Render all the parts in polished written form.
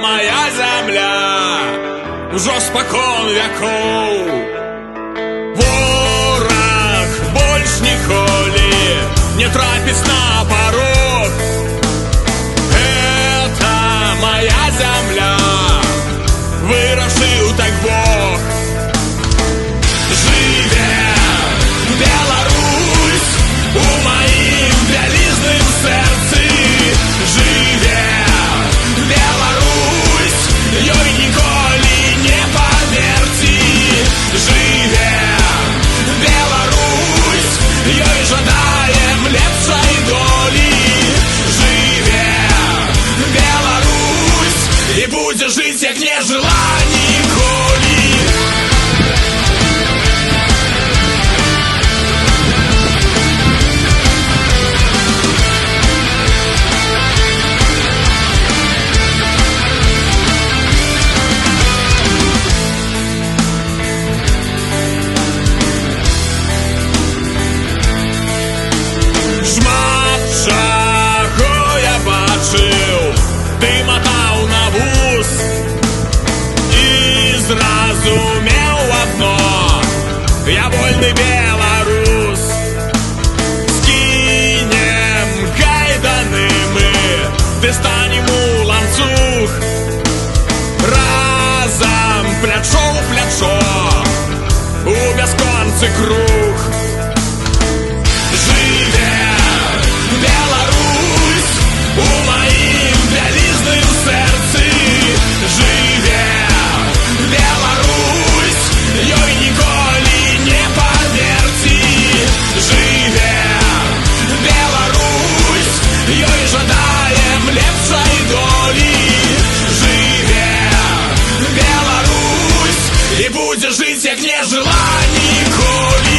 моя зямля ўжо спакон вякоў. Вораг больш ніколі не трапіць на парог. Это моя зямля, вырашыў так Бог. Жыве Беларусь у маім вялізным сэрцы. Жыве Беларусь, ёй ніколі не памерці. Жыве Беларусь, ёй жадаем лепшай долі. Жыве Беларусь, і будзе жыць, як не жыла ніколі. Шмат чаго я бачыў, ты матаў на вус і зразумеў адно: я вольны беларус. Скінем кайданы мы, ды станем у ланцуг. Разам плячо ў плячо у бясконцы круг. Жыве Беларусь у маім вялізным сэрцы. Жыве Беларусь, ёй ніколі не памерці. Жыве Беларусь, ёй жадаем лепшай долі. Жыве Беларусь, і будзе жыць, як не жыла ніколі.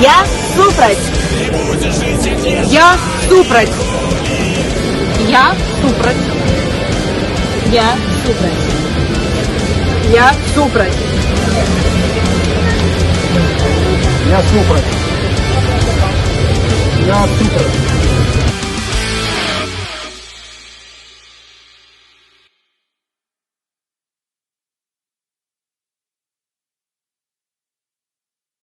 Я супраць. Я супраць. Я супраць. Я супраць. Я супраць. Я супраць. Я супраць.